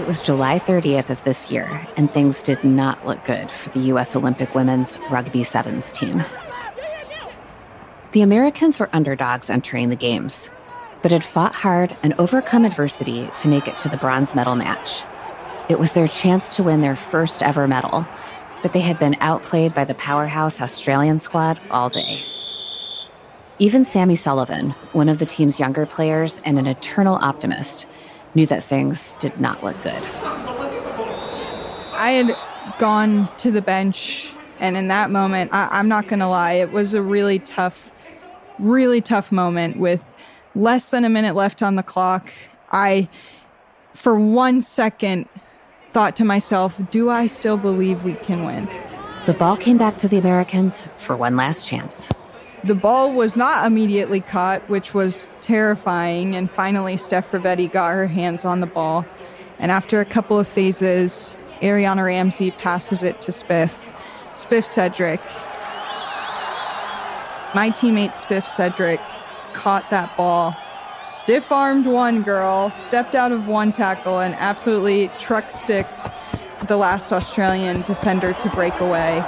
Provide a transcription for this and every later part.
was July 30th of this year, and things did not look good for the U.S. Olympic women's Rugby Sevens team. The Americans were underdogs entering the games, but had fought hard and overcome adversity to make it to the bronze medal match. It was their chance to win their first ever medal, but they had been outplayed by the powerhouse Australian squad all day. Even Sammy Sullivan, one of the team's younger players and an eternal optimist, knew that things did not look good. I had gone to the bench, and in that moment, I'm not going to lie, it was a really tough moment with less than a minute left on the clock. I, for 1 second, thought to myself, do I still believe we can win? The ball came back to the Americans for one last chance. The ball was not immediately caught, which was terrifying, and finally Steph Rivetti got her hands on the ball. And after a couple of phases, Ariana Ramsey passes it to Spiff Cedric. My teammate Spiff Cedric caught that ball, stiff-armed one girl, stepped out of one tackle, and absolutely truck-sticked the last Australian defender to break away.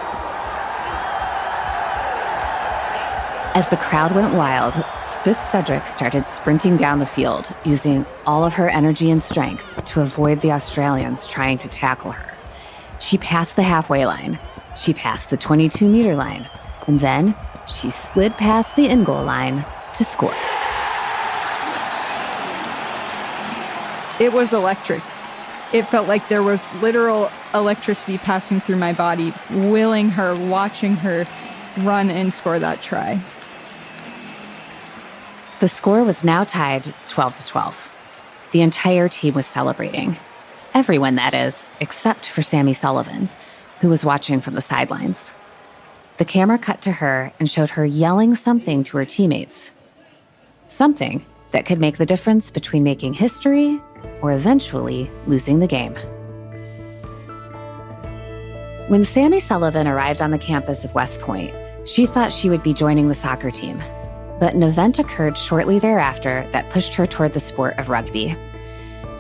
As the crowd went wild, Spiff Cedric started sprinting down the field, using all of her energy and strength to avoid the Australians trying to tackle her. She passed the halfway line, she passed the 22-meter line, and then she slid past the in-goal line to score. It was electric. It felt like there was literal electricity passing through my body, willing her, watching her run and score that try. The score was now tied 12-12. The entire team was celebrating. Everyone, that is, except for Sammy Sullivan, who was watching from the sidelines. The camera cut to her and showed her yelling something to her teammates. Something that could make the difference between making history or eventually losing the game. When Sammy Sullivan arrived on the campus of West Point, she thought she would be joining the soccer team. But an event occurred shortly thereafter that pushed her toward the sport of rugby.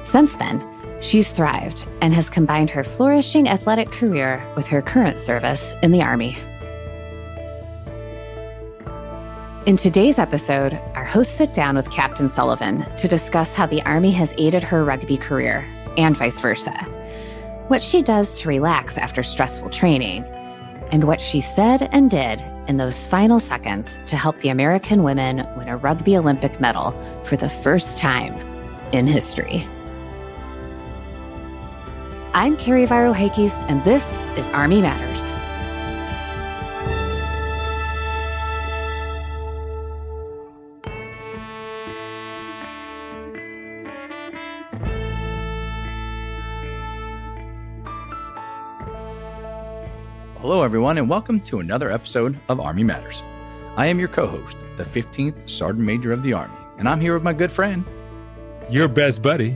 Since then, she's thrived and has combined her flourishing athletic career with her current service in the Army. In today's episode, our hosts sit down with Captain Sullivan to discuss how the Army has aided her rugby career, and vice versa, what she does to relax after stressful training, and what she said and did in those final seconds to help the American women win a Rugby Olympic medal for the first time in history. I'm Carrie Viro-Hakes, and this is Army Matters. Hello, everyone, and welcome to another episode of Army Matters. I am your co-host, the 15th Sergeant Major of the Army, and I'm here with my good friend, your best buddy,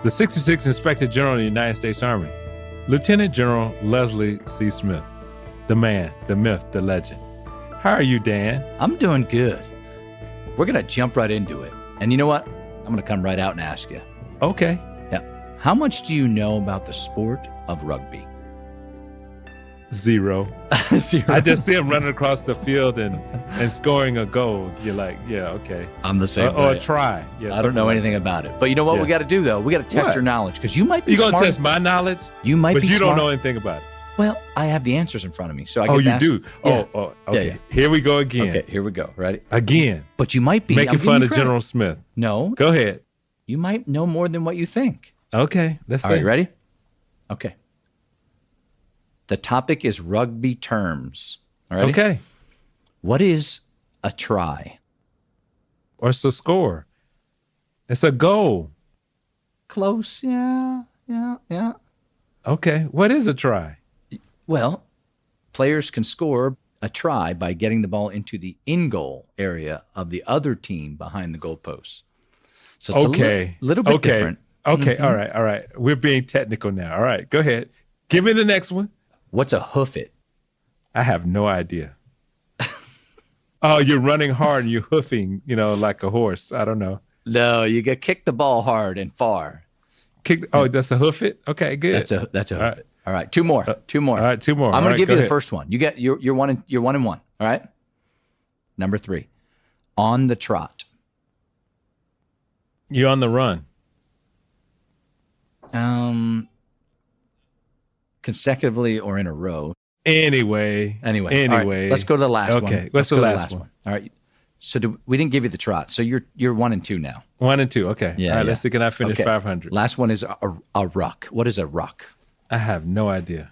the 66th Inspector General of the United States Army, Lieutenant General Leslie C. Smith, the man, the myth, the legend. How are you, Dan? I'm doing good. We're going to jump right into it. And you know what? I'm going to come right out and ask you. Okay. Yeah. How much do you know about the sport of rugby? Zero. I just see him running across the field and scoring a goal. You're like, yeah, okay. I'm the same or way. a try. Yeah, I don't know anything about it. But you know what we got to do, though? We got to test your knowledge, because you might be smart. You're going to test my knowledge? You might but be you smart. don't know anything about it. Well, I have the answers in front of me. So I get you to ask. do? Yeah. Oh, okay. Yeah. Here we go again. Okay, here we go. Ready? Again. But you might be making fun of General Smith. No. Go ahead. You might know more than what you think. Okay. Let's see. All right, ready? Okay. The topic is rugby terms. All right. Okay. What is a try? Or it's a score. It's a goal. Close. Yeah. Okay. What is a try? Well, players can score a try by getting the ball into the in-goal area of the other team behind the goalposts. So it's a little bit different. Okay. Mm-hmm. All right. We're being technical now. All right. Go ahead. Give me the next one. What's a hoof it? I have no idea. Oh, you're running hard and you're hoofing, like a horse. I don't know. No, you get kick the ball hard and far. Kick. Oh, that's a hoof it. Okay, good. That's a hoof it. All right, two more. All right, two more. I'm going to give you the first one. You're 1 and 1. All right. Number 3, on the trot. You're on the run. Consecutively or in a row. Anyway. All right, let's go to the last one. Okay, what's the last one? All right. So we didn't give you the trot. So you're 1 and 2 now. 1 and 2. Okay. Yeah. All right. Let's see. Can I finish 500? Last one is a ruck. What is a ruck? I have no idea.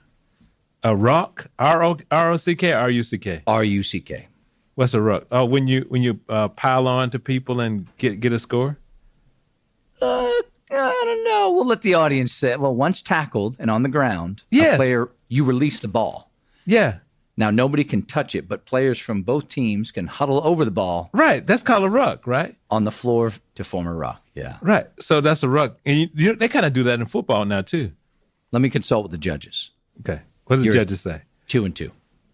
A ruck? R-O-C-K, R-U-C-K? R-U-C-K. What's a ruck? Oh, when you pile on to people and get a score? I don't know. We'll let the audience say. Well, once tackled and on the ground, yes. A player, you release the ball. Yeah. Now, nobody can touch it, but players from both teams can huddle over the ball. Right. That's called a ruck, right? On the floor to form a ruck. Yeah. Right. So that's a ruck. And they kind of do that in football now, too. Let me consult with the judges. Okay. What does the judges say? 2 and 2.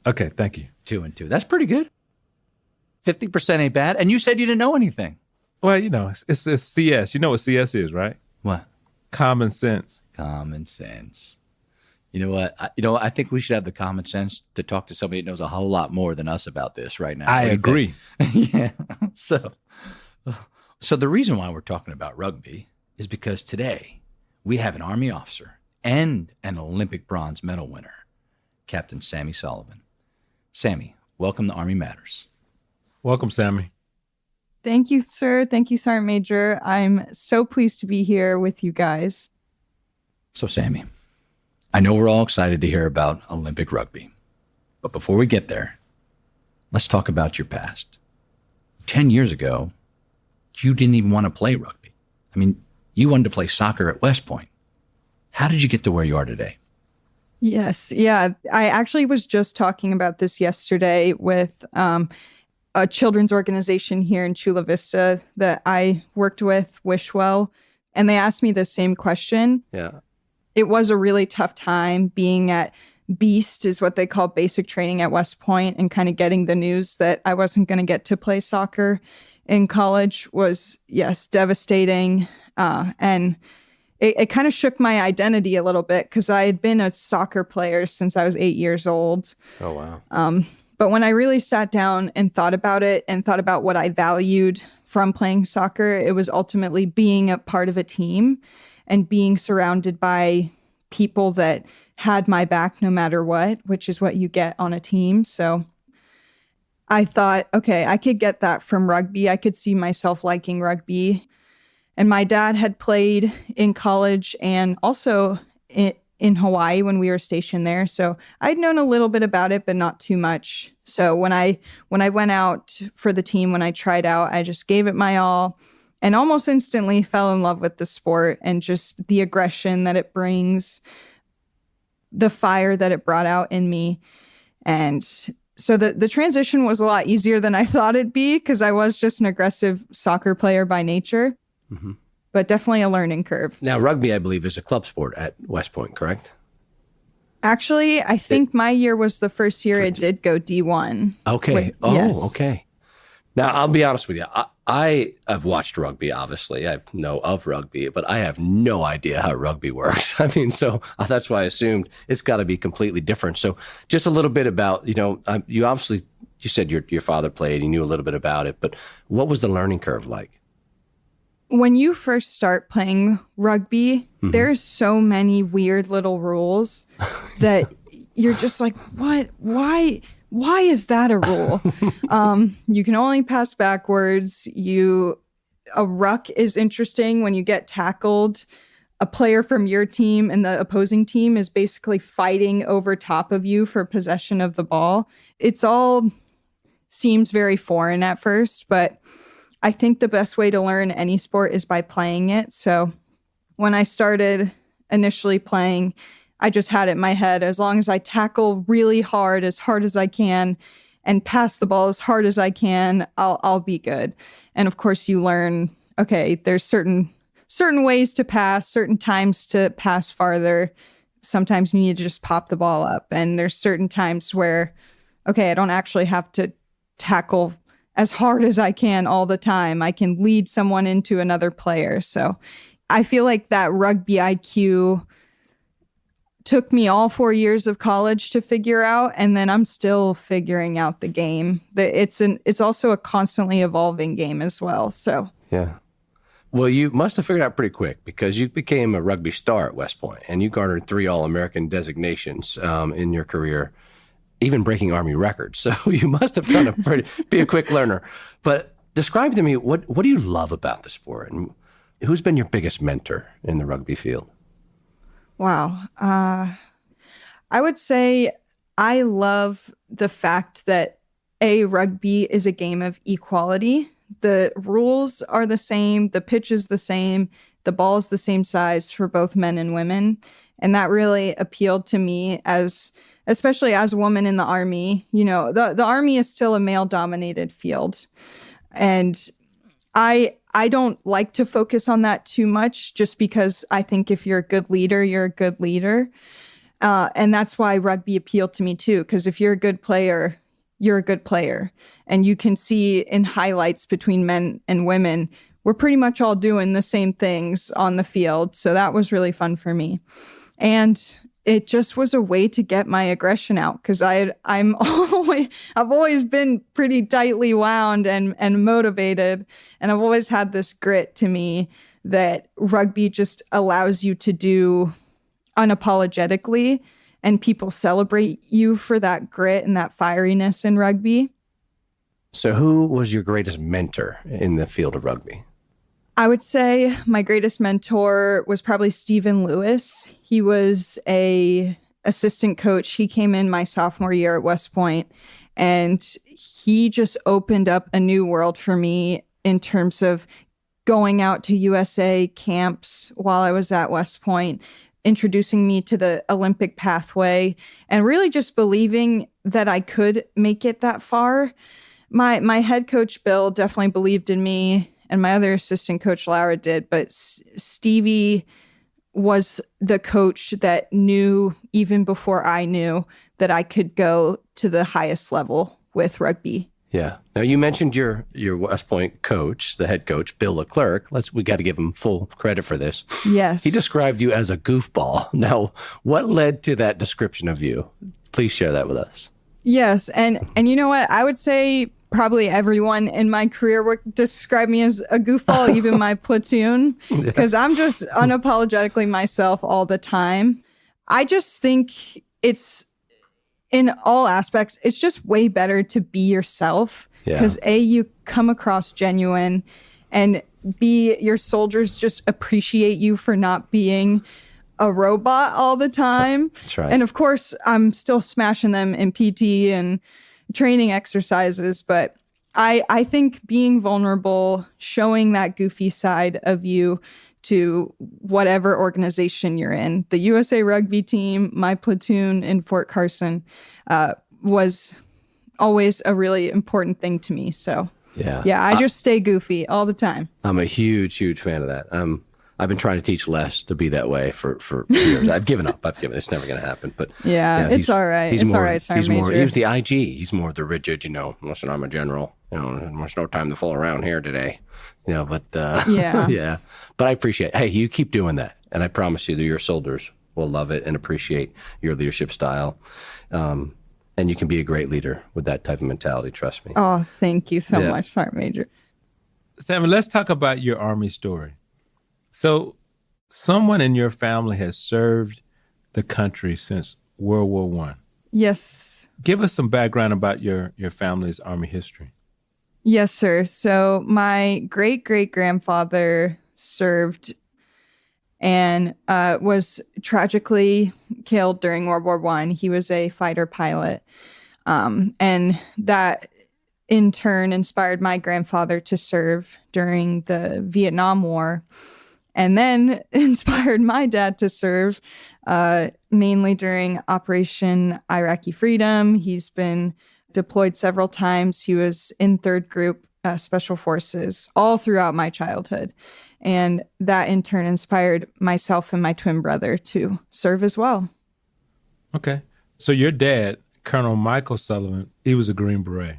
Okay. Thank you. 2 and 2. That's pretty good. 50% ain't bad. And you said you didn't know anything. Well, it's CS. You know what CS is, right? What? Common sense. Common sense. You know what? I think we should have the common sense to talk to somebody that knows a whole lot more than us about this right now. I agree. Yeah. So the reason why we're talking about rugby is because today we have an Army officer and an Olympic bronze medal winner, Captain Sammy Sullivan. Sammy, welcome to Army Matters. Welcome, Sammy. Thank you, sir. Thank you, Sergeant Major. I'm so pleased to be here with you guys. So, Sammy, I know we're all excited to hear about Olympic rugby. But before we get there, let's talk about your past. 10 years ago, you didn't even want to play rugby. I mean, you wanted to play soccer at West Point. How did you get to where you are today? Yes. Yeah. I actually was just talking about this yesterday with a children's organization here in Chula Vista that I worked with, Wishwell, and they asked me the same question. Yeah. It was a really tough time being at Beast, is what they call basic training at West Point, and kind of getting the news that I wasn't going to get to play soccer in college was, yes, devastating. And it kind of shook my identity a little bit because I had been a soccer player since I was 8 years old. Oh, wow. But when I really sat down and thought about it and thought about what I valued from playing soccer, it was ultimately being a part of a team and being surrounded by people that had my back no matter what, which is what you get on a team. So I thought, okay, I could get that from rugby. I could see myself liking rugby. And my dad had played in college and also in Hawaii when we were stationed there. So I'd known a little bit about it, but not too much. So when I went out for the team, when I tried out, I just gave it my all and almost instantly fell in love with the sport and just the aggression that it brings, the fire that it brought out in me. And so the transition was a lot easier than I thought it'd be because I was just an aggressive soccer player by nature. Mm-hmm. But definitely a learning curve. Now, rugby, I believe, is a club sport at West Point, correct? Actually, I think my year was the first year it did go D1. Okay. Okay. Now, I'll be honest with you. I have watched rugby, obviously. I know of rugby, but I have no idea how rugby works. I mean, so that's why I assumed it's got to be completely different. So just a little bit about, you obviously, you said your father played, you knew a little bit about it, but what was the learning curve like? When you first start playing rugby, mm-hmm. there's so many weird little rules that you're just like, what? Why is that a rule? You can only pass backwards. A ruck is interesting when you get tackled. A player from your team and the opposing team is basically fighting over top of you for possession of the ball. It's all seems very foreign at first, but I think the best way to learn any sport is by playing it. So when I started initially playing, I just had it in my head, as long as I tackle really hard as I can, and pass the ball as hard as I can, I'll be good. And of course you learn, okay, there's certain ways to pass, certain times to pass farther. Sometimes you need to just pop the ball up. And there's certain times where, okay, I don't actually have to tackle as hard as I can all the time. I can lead someone into another player. So I feel like that rugby IQ took me all 4 years of college to figure out, and then I'm still figuring out the game. It's also a constantly evolving game as well. So yeah. Well, you must have figured out pretty quick, because you became a rugby star at West Point, and you garnered 3 All-American designations in your career, even breaking Army records. So you must have done be a quick learner. But describe to me, what do you love about the sport, and who's been your biggest mentor in the rugby field? Wow. I would say I love the fact that rugby is a game of equality. The rules are the same, the pitch is the same, the ball is the same size for both men and women. And that really appealed to me, especially as a woman in the Army. You know, the Army is still a male-dominated field. And I don't like to focus on that too much, just because I think if you're a good leader, you're a good leader. And that's why rugby appealed to me too, because if you're a good player, you're a good player. And you can see in highlights between men and women, we're pretty much all doing the same things on the field. So that was really fun for me. And it just was a way to get my aggression out, because I've always been pretty tightly wound and motivated, and I've always had this grit to me that rugby just allows you to do unapologetically, and people celebrate you for that grit and that fieriness in rugby. So who was your greatest mentor in the field of rugby? I would say my greatest mentor was probably Stephen Lewis. He was a assistant coach. He came in my sophomore year at West Point, and he just opened up a new world for me in terms of going out to USA camps while I was at West Point, introducing me to the Olympic pathway, and really just believing that I could make it that far. My head coach, Bill, definitely believed in me, and my other assistant coach, Laura, did. But Stevie was the coach that knew, even before I knew, that I could go to the highest level with rugby. Yeah. Now, you mentioned your West Point coach, the head coach, Bill Leclerc. We got to give him full credit for this. Yes. He described you as a goofball. Now, what led to that description of you? Please share that with us. Yes. And you know what? I would say probably everyone in my career would describe me as a goofball, even my platoon, because I'm just unapologetically myself all the time. I just think it's, in all aspects, it's just way better to be yourself, because you come across genuine, and your soldiers just appreciate you for not being a robot all the time. That's right. And of course, I'm still smashing them in PT and training exercises, but I think being vulnerable, showing that goofy side of you to whatever organization you're in, the USA Rugby team, my platoon in Fort Carson, was always a really important thing to me. So I just stay goofy all the time. I'm a huge fan of that. I've been trying to teach Les to be that way for years. I've given up. It's never going to happen. But it's all right. It's all right, Sergeant Major. He was the IG. He's more the rigid, listen, I'm a general. There's no time to fool around here today. But yeah. But I appreciate it. Hey, you keep doing that. And I promise you that your soldiers will love it and appreciate your leadership style. And you can be a great leader with that type of mentality. Trust me. Oh, thank you so much, Sergeant Major. Sammy, let's talk about your Army story. So someone in your family has served the country since World War I. Yes. Give us some background about your family's Army history. Yes, sir. So my great-great-grandfather served and was tragically killed during World War I. He was a fighter pilot. And that in turn inspired my grandfather to serve during the Vietnam War, and then inspired my dad to serve mainly during Operation Iraqi Freedom. He's been deployed several times. He was in 3rd Group Special Forces all throughout my childhood. And that in turn inspired myself and my twin brother to serve as well. Okay. So your dad, Colonel Michael Sullivan, he was a Green Beret.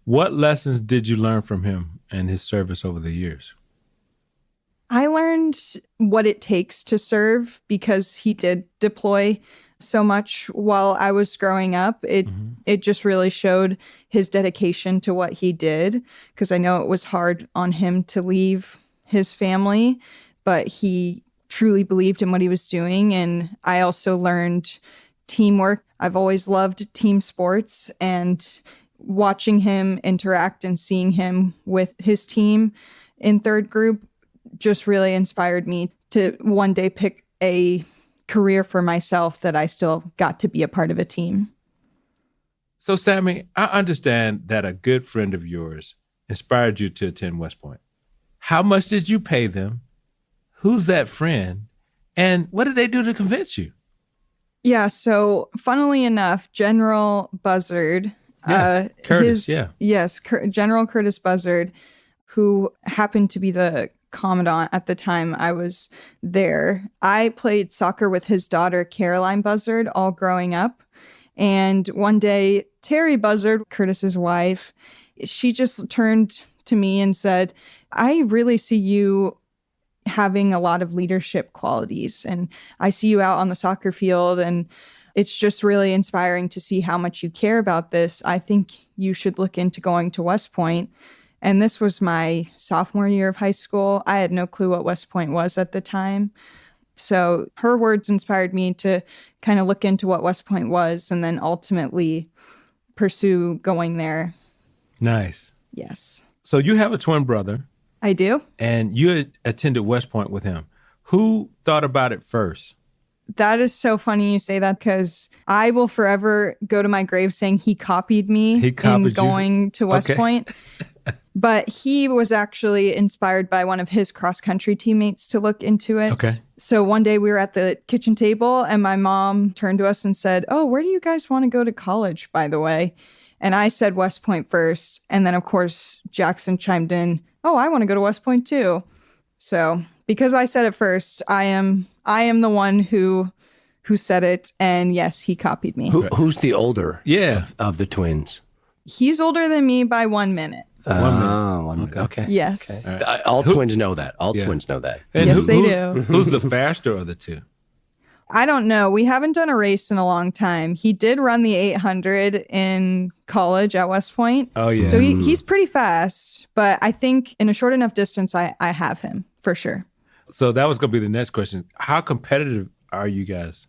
What lessons did you learn from him and his service over the years? I learned learned what it takes to serve because he did deploy so much while I was growing up. It just really showed his dedication to what he did, because I know it was hard on him to leave his family, but he truly believed in what he was doing. And I also learned teamwork. I've always loved team sports, and watching him interact and seeing him with his team in third group just really inspired me to one day pick a career for myself that I still got to be a part of a team. So, Sammy, I understand that a good friend of yours inspired you to attend West Point. How much did you pay them? Who's that friend? And what did they do to convince you? Yeah, so funnily enough, General Buzzard, Curtis, General Curtis Buzzard, who happened to be the commandant at the time I was there. I played soccer with his daughter, Caroline Buzzard, all growing up. And one day, Terry Buzzard, Curtis's wife, she just turned to me and said, I really see you having a lot of leadership qualities, and I see you out on the soccer field, and it's just really inspiring to see how much you care about this. I think you should look into going to West Point. And this was my sophomore year of high school. I had no clue what West Point was at the time. So her words inspired me to kind of look into what West Point was and then ultimately pursue going there. Nice. Yes. So you have a twin brother. I do. And you had attended West Point with him. Who thought about it first? That is so funny you say that, because I will forever go to my grave saying he copied me in going to West Point. But he was actually inspired by one of his cross-country teammates to look into it. Okay. So one day we were at the kitchen table and my mom turned to us and said, oh, where do you guys want to go to college, by the way? And I said West Point first. And then, of course, Jackson chimed in, oh, I want to go to West Point too. So because I said it first, I am the one who said it. And yes, he copied me. Who's the older of the twins? He's older than me by 1 minute. 1 minute. 1 minute. Okay. Yes. Okay. All twins know that. All twins know that. And yes, they do. Who's the faster of the two? I don't know. We haven't done a race in a long time. He did run the 800 in college at West Point. Oh, yeah. So he's pretty fast. But I think in a short enough distance, I have him for sure. So that was going to be the next question. How competitive are you guys?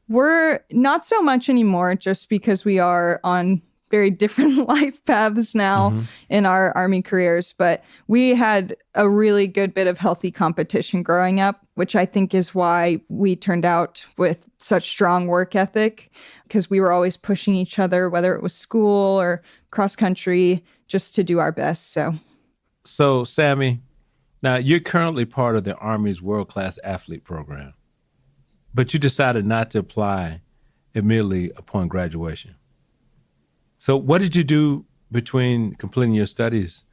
We're not so much anymore, just because we are on very different life paths now in our Army careers. But we had a really good bit of healthy competition growing up, which I think is why we turned out with such strong work ethic, because we were always pushing each other, whether it was school or cross country, just to do our best. So, Sammy, now you're currently part of the Army's world-class athlete program, but you decided not to apply immediately upon graduation. So what did you do between completing your studies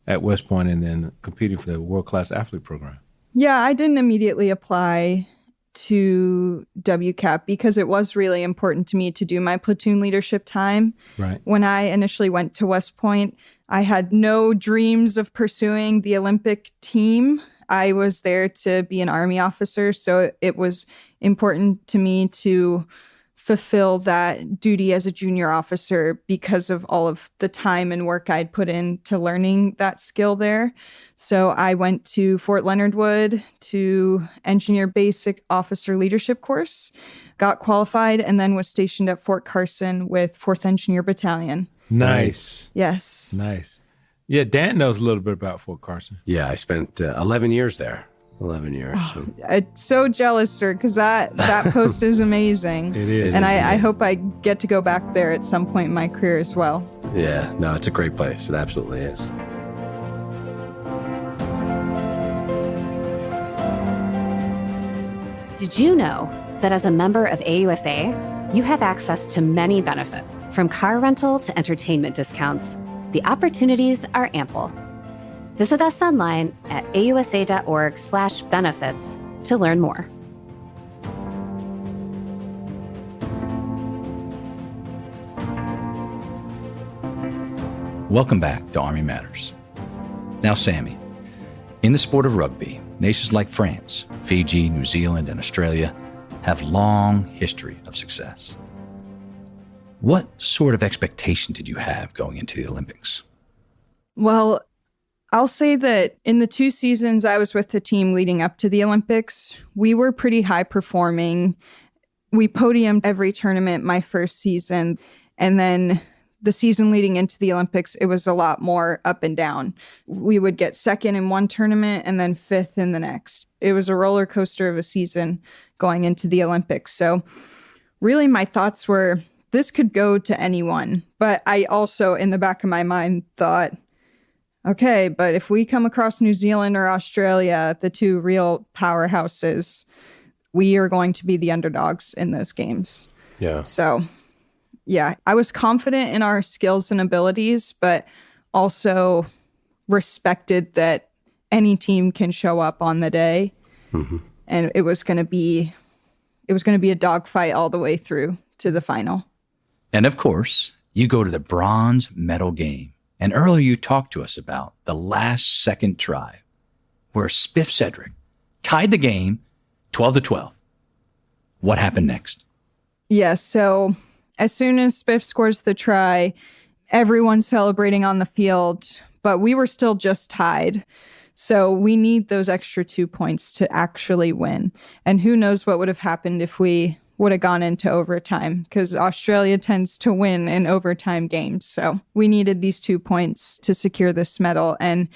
at West Point and then competing for the world-class athlete program? Yeah, I didn't immediately apply to WCAP because it was really important to me to do my platoon leadership time. Right. When I initially went to West Point, I had no dreams of pursuing the Olympic team. I was there to be an Army officer, so it was important to me to fulfill that duty as a junior officer because of all of the time and work I'd put into learning that skill there. So I went to Fort Leonard Wood to engineer basic officer leadership course, got qualified, and then was stationed at Fort Carson with 4th Engineer Battalion. Nice. Yes. Nice. Yeah, Dan knows a little bit about Fort Carson. Yeah, I spent 11 years there. 11 years. So. I'm so jealous, sir, because that post is amazing. It is. And I hope I get to go back there at some point in my career as well. Yeah, no, it's a great place. It absolutely is. Did you know that as a member of AUSA, you have access to many benefits, from car rental to entertainment discounts? The opportunities are ample. Visit us online at ausa.org/benefits to learn more. Welcome back to Army Matters. Now, Sammy, In the sport of rugby, nations like France, Fiji, New Zealand, and Australia have long history of success. What sort of expectation did you have going into the Olympics? Well, I'll say that in the 2 seasons I was with the team leading up to the Olympics, we were pretty high performing. We podiumed every tournament my first season. And then the season leading into the Olympics, it was a lot more up and down. We would get second in one tournament and then fifth in the next. It was a roller coaster of a season going into the Olympics. So really my thoughts were, this could go to anyone. But I also, in the back of my mind, thought, okay, but if we come across New Zealand or Australia, the 2 real powerhouses, we are going to be the underdogs in those games. Yeah. So, yeah, I was confident in our skills and abilities, but also respected that any team can show up on the day. Mm-hmm. And it was going to be a dogfight all the way through to the final. And of course, you go to the bronze medal game. And earlier you talked to us about the last second try where Spiff Cedric tied the game 12-12. What happened next? Yes, so as soon as Spiff scores the try, everyone's celebrating on the field, but we were still just tied. So we need those extra 2 points to actually win. And who knows what would have happened if we would have gone into overtime, because Australia tends to win in overtime games. So we needed these 2 points to secure this medal. And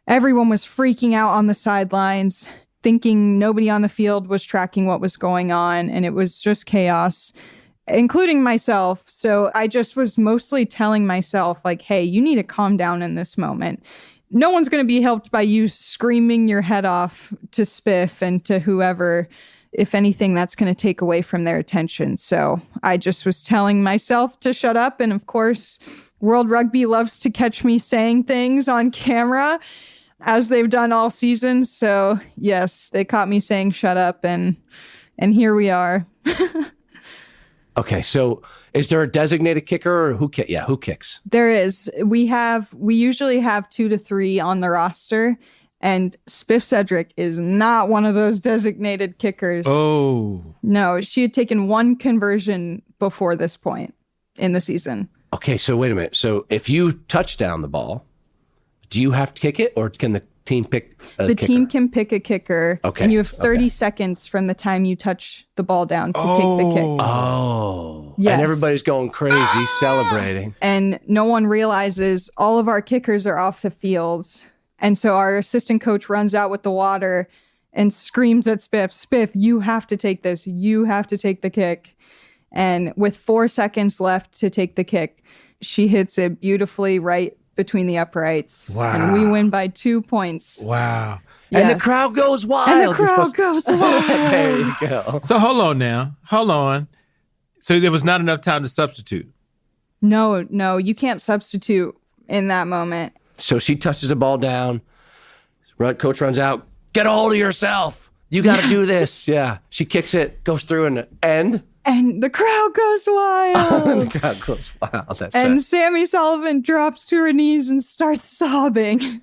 everyone was freaking out on the sidelines, thinking nobody on the field was tracking what was going on. And it was just chaos, including myself. So I just was mostly telling myself, like, hey, you need to calm down in this moment. No one's going to be helped by you screaming your head off to Spiff and to whoever. If anything, that's going to take away from their attention. So I just was telling myself to shut up. And of course, World Rugby loves to catch me saying things on camera, as they've done all season. So yes, they caught me saying shut up, and here we are. Okay, so is there a designated kicker, or who kicks? There is. We usually have 2 to 3 on the roster. And Spiff Cedric is not one of those designated kickers. Oh. No, she had taken 1 conversion before this point in the season. Okay, so wait a minute. So if you touch down the ball, do you have to kick it, or can the team pick a kicker? The team can pick a kicker. Okay. And you have 30 seconds from the time you touch the ball down to take the kick. Oh. Yes. And everybody's going crazy, celebrating. And no one realizes all of our kickers are off the field. And so our assistant coach runs out with the water and screams at Spiff, you have to take this. You have to take the kick. And with 4 seconds left to take the kick, she hits it beautifully right between the uprights. Wow. And we win by 2 points. Wow. And Yes. the crowd goes wild. And the crowd goes wild. There you go. So hold on now. Hold on. So there was not enough time to substitute. No, you can't substitute in that moment. So she touches the ball down. Coach runs out. Get a hold of yourself. You got to do this. Yeah. She kicks it, goes through, and And the crowd goes wild. the crowd goes wild. That's And it. Sammy Sullivan drops to her knees and starts sobbing.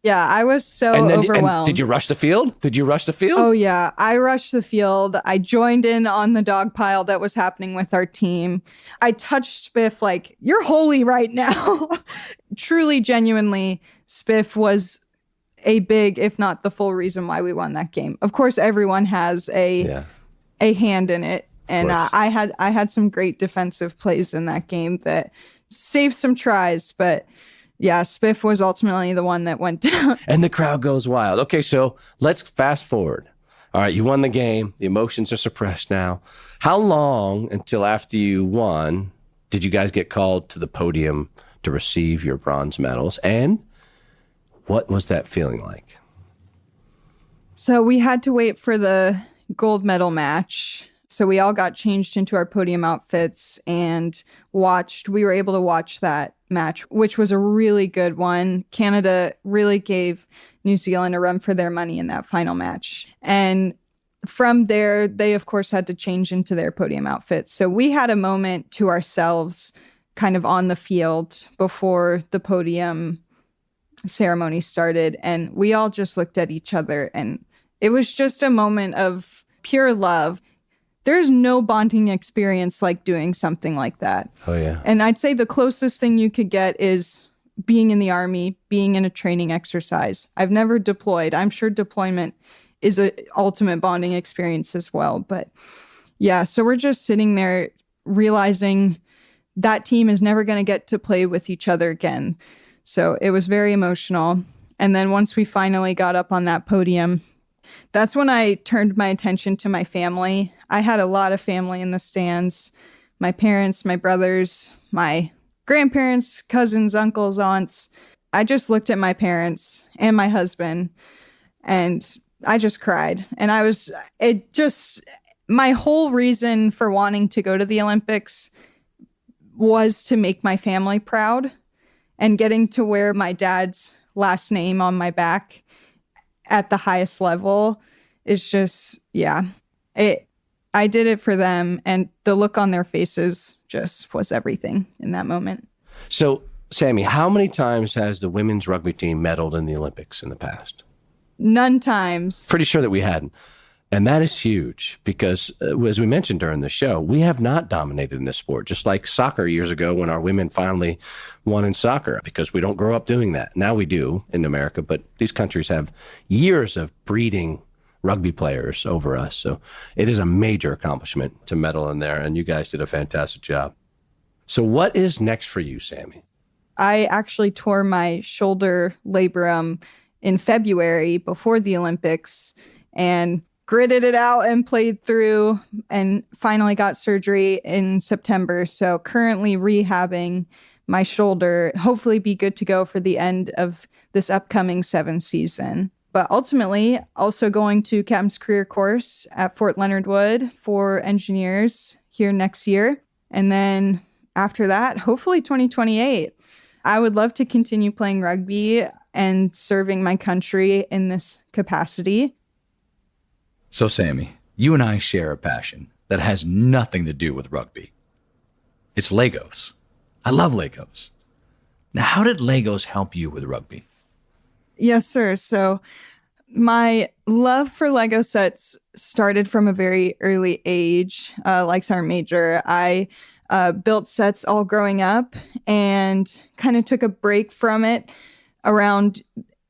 Yeah, I was so overwhelmed. Did you rush the field? Oh, yeah. I rushed the field. I joined in on the dog pile that was happening with our team. I touched Spiff like, you're holy right now. Truly, genuinely, Spiff was a big, if not the full reason why we won that game. Of course, everyone has a hand in it. And I had some great defensive plays in that game that saved some tries, but yeah, Spiff was ultimately the one that went down. And the crowd goes wild. Okay, so let's fast forward. All right, you won the game. The emotions are suppressed now. How long until after you won did you guys get called to the podium to receive your bronze medals? And what was that feeling like? So we had to wait for the gold medal match. So we all got changed into our podium outfits and we were able to watch that match, which was a really good one. Canada really gave New Zealand a run for their money in that final match. And from there, they, of course, had to change into their podium outfits. So we had a moment to ourselves kind of on the field before the podium ceremony started, and we all just looked at each other, and it was just a moment of pure love. There's no bonding experience like doing something like that. Oh, yeah. And I'd say the closest thing you could get is being in the Army, being in a training exercise. I've never deployed. I'm sure deployment is an ultimate bonding experience as well. But yeah, so we're just sitting there realizing that team is never going to get to play with each other again. So it was very emotional. And then once we finally got up on that podium, that's when I turned my attention to my family. I had a lot of family in the stands. My parents, my brothers, my grandparents, cousins, uncles, aunts. I just looked at my parents and my husband, and I just cried. And my whole reason for wanting to go to the Olympics was to make my family proud, and getting to wear my dad's last name on my back at the highest level is just, yeah. I did it for them, and the look on their faces just was everything in that moment. So, Sammy, how many times has the women's rugby team medaled in the Olympics in the past? None times. Pretty sure that we hadn't. And that is huge because, as we mentioned during the show, we have not dominated in this sport, just like soccer years ago when our women finally won in soccer, because we don't grow up doing that. Now we do in America, but these countries have years of breeding rugby players over us. So it is a major accomplishment to medal in there, and you guys did a fantastic job. So what is next for you, Sammy? I actually tore my shoulder labrum in February before the Olympics and gritted it out and played through, and finally got surgery in September. So currently rehabbing my shoulder, hopefully be good to go for the end of this upcoming 7th season. But ultimately also going to Captain's Career Course at Fort Leonard Wood for engineers here next year. And then after that, hopefully 2028. I would love to continue playing rugby and serving my country in this capacity. So, Sammy, you and I share a passion that has nothing to do with rugby. It's Legos. I love Legos. Now, how did Legos help you with rugby? Yes, sir. So my love for Lego sets started from a very early age. Like Sergeant Major, I built sets all growing up and kind of took a break from it around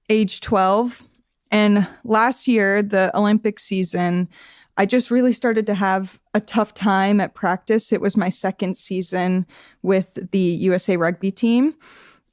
age 12. And last year, the Olympic season, I just really started to have a tough time at practice. It was my second season with the USA rugby team.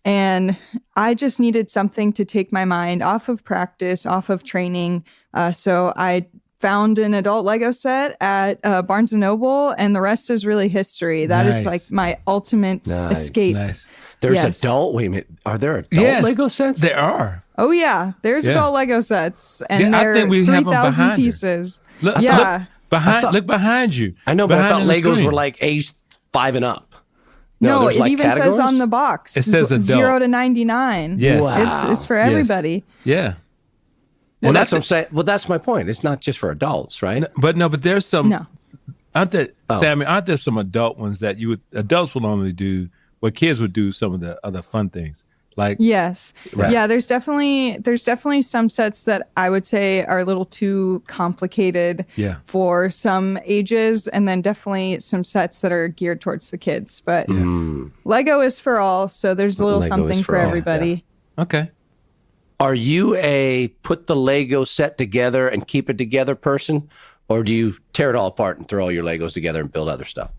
And I just needed something to take my mind off of practice, off of training. So I found an adult Lego set at Barnes & Noble, and the rest is really history. That is like my ultimate escape. Nice. There's adult, wait a minute, are there adult Lego sets? There are. Oh, yeah. There's adult Lego sets, and I they're think we have them 3,000 behind pieces. Look behind you. I know, but I thought Legos screen. were like age 5 and up. No, it like even categories? says on the box. It says adult. 0 to 99. Yes. Wow. It's for everybody. Yeah. Well, that's what I'm saying. Well, that's my point. It's not just for adults, right? But there's some. No. Aren't there, Sammy? Aren't there some adult ones that adults will normally do, where kids would do some of the other fun things? Like Yes. Right. Yeah, there's definitely some sets that I would say are a little too complicated for some ages, and then definitely some sets that are geared towards the kids. But Lego is for all, so there's a little Lego something is for for all, everybody. Okay. Are you a put the Lego set together and keep it together person? Or do you tear it all apart and throw all your Legos together and build other stuff?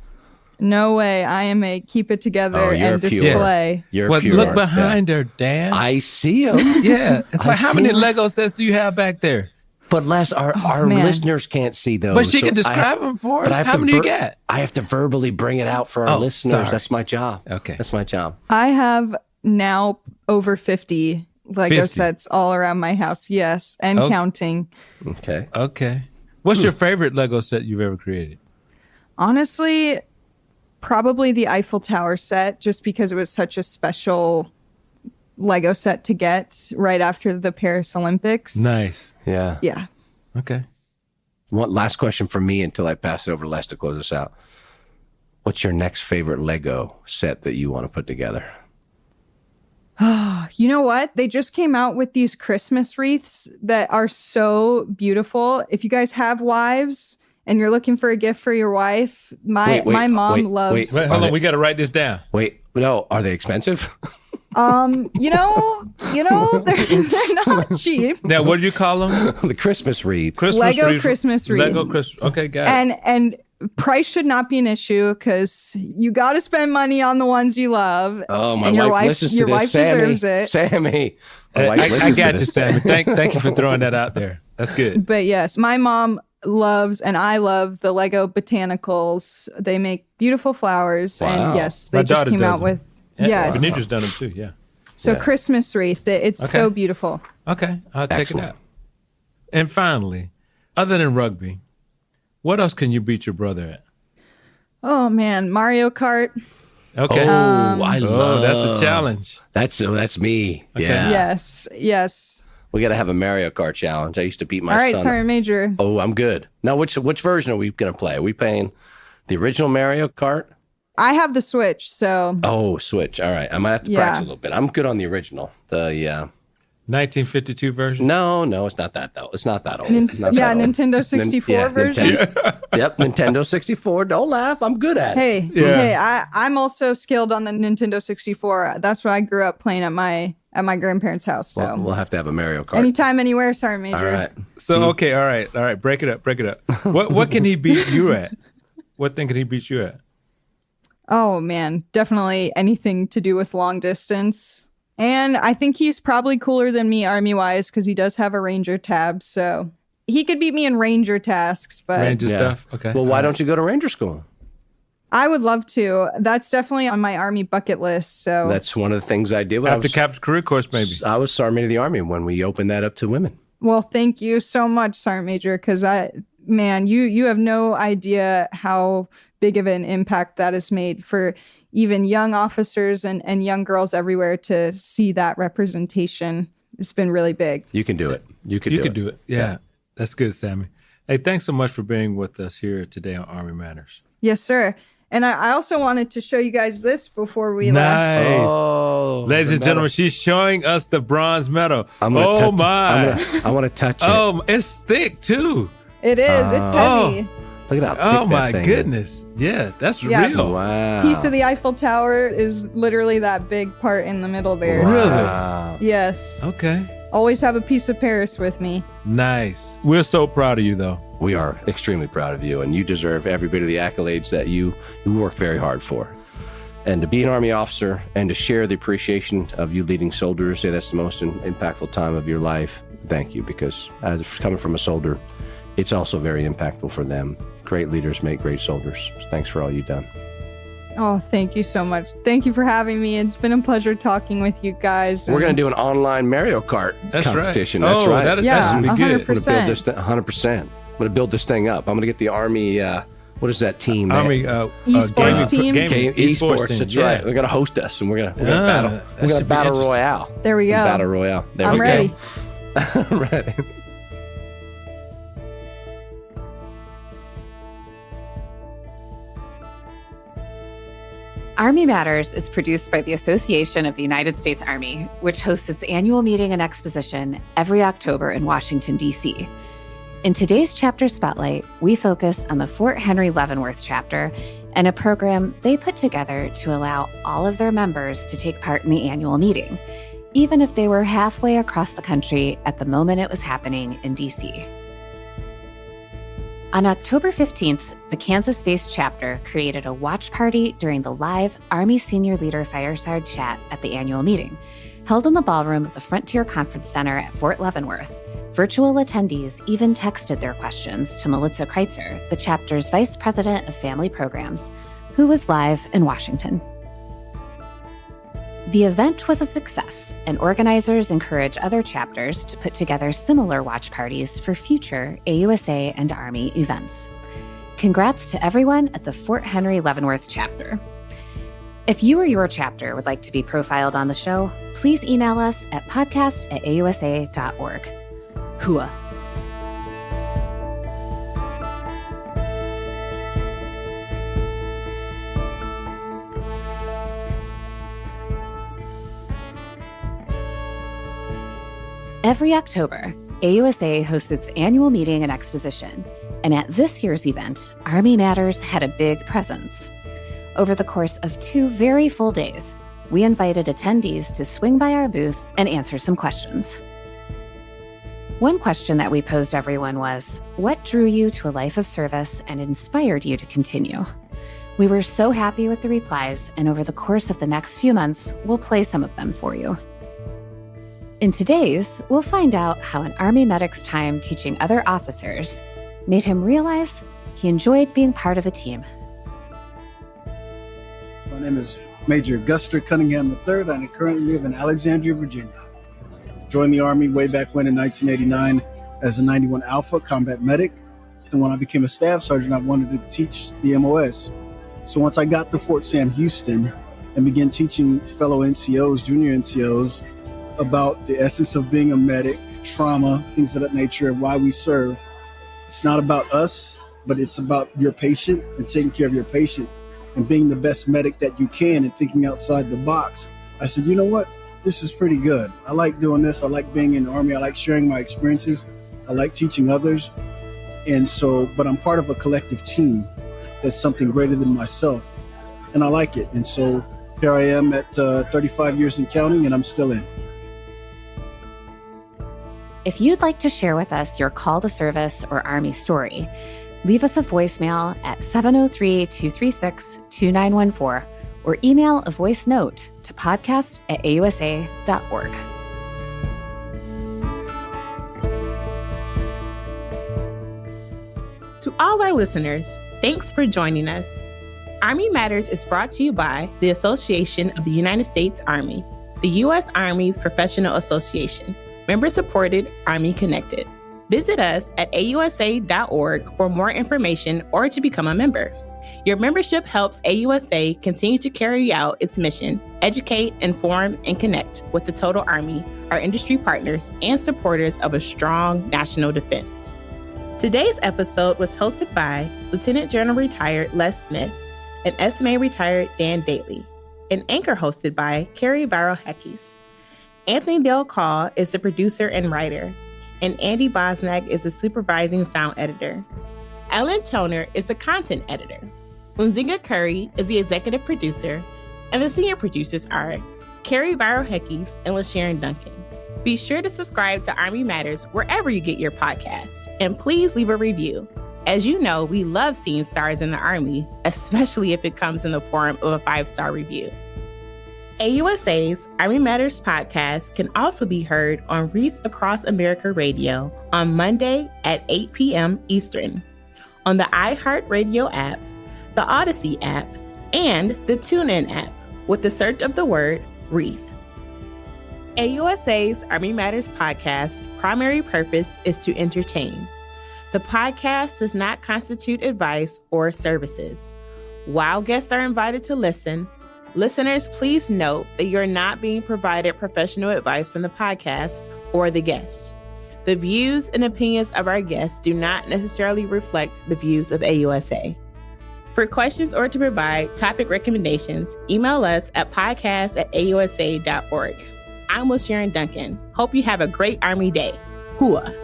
No way. I am a keep it together you're and pure. display. You're Well, pure. look behind her, Dan. I see them. Yeah. It's like, how see many them. Lego sets do you have back there? But Les, our man. listeners can't see those. But she so can describe them for but I us. have How to many you got? I have to verbally bring it out for our listeners. sorry. That's my job. Okay. That's my job. I have now over 50 Lego 50. sets all around my house. Yes, and counting. Okay. Okay. What's your favorite Lego set you've ever created? Honestly, probably the Eiffel Tower set, just because it was such a special Lego set to get right after the Paris Olympics. Nice. Yeah. Yeah. Okay. One last question from me until I pass it over to Les to close us out. What's your next favorite Lego set that you want to put together? You know what? They just came out with these Christmas wreaths that are so beautiful. If you guys have wives and you're looking for a gift for your wife, my mom loves. Wait, hold on. We got to write this down. Wait, no, are they expensive? You know, they're not cheap. Now, what do you call them? The Christmas wreath. Lego Christmas wreath. Lego Christmas. Okay, got it. And price should not be an issue because you got to spend money on the ones you love. Oh, my and wife listens to this. Your wife deserves it. Sammy. I got you, Sammy. Thank you for throwing that out there. That's good. But yes, my mom loves and I love the Lego botanicals. They make beautiful flowers. Wow. And yes, they just came out with. Yes. Benedra's done them too, yeah. So Christmas wreath, it's so beautiful. Okay, I'll check it out. And finally, other than rugby, what else can you beat your brother at? Oh man, Mario Kart. Okay. I love. That's the challenge. That's me. Okay. Yeah. Yes. We got to have a Mario Kart challenge. I used to beat my son. All right, Sergeant Major. Oh, I'm good. Now, which version are we going to play? Are we playing the original Mario Kart? I have the Switch, so. Oh, Switch. All right. I might have to practice a little bit. I'm good on the original. The 1952 version? No, it's not that though. It's not that old. Nintendo 64 version. Yep, Nintendo 64. Don't laugh. I'm good at it. Hey, I'm also skilled on the Nintendo 64. That's what I grew up playing at my grandparents' house. So We'll have to have a Mario Kart. Anytime, anywhere, Sergeant Major. All right. So okay, all right. Break it up. What can he beat you at? What thing can he beat you at? Oh man, definitely anything to do with long distance. And I think he's probably cooler than me Army-wise because he does have a Ranger tab. So he could beat me in Ranger tasks, but... Ranger stuff? Okay. Well, why don't you go to Ranger school? I would love to. That's definitely on my Army bucket list. So that's one of the things I did when after Captain Career Course, maybe. I was Sergeant of the Army when we opened that up to women. Well, thank you so much, Sergeant Major, because you have no idea how big of an impact that has made for even young officers and young girls everywhere to see that representation. It's been really big. You can do it. You can do it. Yeah. That's good, Sammy. Hey, thanks so much for being with us here today on Army Matters. Yes, sir. And I also wanted to show you guys this before we left. Nice. Oh, ladies and gentlemen, she's showing us the bronze medal. I want to touch it. Oh, it's thick too. It is. It's heavy. Look at how thick my goodness. Yeah, that's real. Wow. Piece of the Eiffel Tower is literally that big part in the middle there. Really? Wow. Yes. Okay. Always have a piece of Paris with me. Nice. We're so proud of you, though. We are extremely proud of you, and you deserve every bit of the accolades that you work very hard for. And to be an Army officer and to share the appreciation of you leading soldiers, say that's the most impactful time of your life. Thank you, because as coming from a soldier, it's also very impactful for them. Great leaders make great soldiers. Thanks for all you've done. Oh, thank you so much. Thank you for having me. It's been a pleasure talking with you guys. We're going to do an online Mario Kart competition. Right. That's right. That's going to be good. 100%. I'm going to build this thing up. I'm going to get the Army, what is that team? Army esports team? Esports, that's right. They're going to host us, and we're going to battle. We're going to battle royale. There we go. Battle royale. There I'm ready. I'm ready. Army Matters is produced by the Association of the United States Army, which hosts its annual meeting and exposition every October in Washington, D.C. In today's chapter spotlight, we focus on the Fort Henry Leavenworth chapter and a program they put together to allow all of their members to take part in the annual meeting, even if they were halfway across the country at the moment it was happening in D.C. On October 15th, the Kansas-based chapter created a watch party during the live Army Senior Leader Fireside Chat at the annual meeting, held in the ballroom of the Frontier Conference Center at Fort Leavenworth. Virtual attendees even texted their questions to Melissa Kreitzer, the chapter's Vice President of Family Programs, who was live in Washington. The event was a success, and organizers encourage other chapters to put together similar watch parties for future AUSA and Army events. Congrats to everyone at the Fort Henry Leavenworth chapter. If you or your chapter would like to be profiled on the show, please email us at podcast@ausa.org. Hooah. Every October, AUSA hosts its annual meeting and exposition, and at this year's event, Army Matters had a big presence. Over the course of 2 very full days, we invited attendees to swing by our booth and answer some questions. One question that we posed everyone was, what drew you to a life of service and inspired you to continue? We were so happy with the replies, and over the course of the next few months, we'll play some of them for you. In today's, we'll find out how an Army medic's time teaching other officers made him realize he enjoyed being part of a team. My name is Major Guster Cunningham III, and I currently live in Alexandria, Virginia. Joined the Army way back when in 1989 as a 91 Alpha combat medic. And when I became a staff sergeant, I wanted to teach the MOS. So once I got to Fort Sam Houston and began teaching fellow NCOs, junior NCOs, about the essence of being a medic, trauma, things of that nature, and why we serve. It's not about us, but it's about your patient and taking care of your patient and being the best medic that you can and thinking outside the box. I said, you know what? This is pretty good. I like doing this. I like being in the Army. I like sharing my experiences. I like teaching others. And so, but I'm part of a collective team that's something greater than myself. And I like it. And so here I am at 35 years and counting, and I'm still in. If you'd like to share with us your call to service or Army story, leave us a voicemail at 703-236-2914 or email a voice note to podcast@ausa.org. To all our listeners, thanks for joining us. Army Matters is brought to you by the Association of the United States Army, the U.S. Army's professional association, member-supported, Army connected. Visit us at AUSA.org for more information or to become a member. Your membership helps AUSA continue to carry out its mission, educate, inform, and connect with the total Army, our industry partners, and supporters of a strong national defense. Today's episode was hosted by Lieutenant General Retired Les Smith and SMA Retired Dan Dailey, and anchor hosted by Carrie Barrow-Heckes. Anthony Del Call is the producer and writer, and Andy Bosnack is the supervising sound editor. Ellen Toner is the content editor. Unzinga Curry is the executive producer, and the senior producers are Carrie Barrow-Heckes and LaSharon Duncan. Be sure to subscribe to Army Matters wherever you get your podcasts, and please leave a review. As you know, we love seeing stars in the Army, especially if it comes in the form of a 5-star review. AUSA's Army Matters podcast can also be heard on Wreaths Across America Radio on Monday at 8 p.m. Eastern, on the iHeart Radio app, the Audacy app, and the TuneIn app with the search of the word Wreath. AUSA's Army Matters podcast primary purpose is to entertain. The podcast does not constitute advice or services. While guests are invited to listen, listeners, please note that you're not being provided professional advice from the podcast or the guest. The views and opinions of our guests do not necessarily reflect the views of AUSA. For questions or to provide topic recommendations, email us at podcast@ausa.org. I'm LaSharon Duncan. Hope you have a great Army day. Hooah!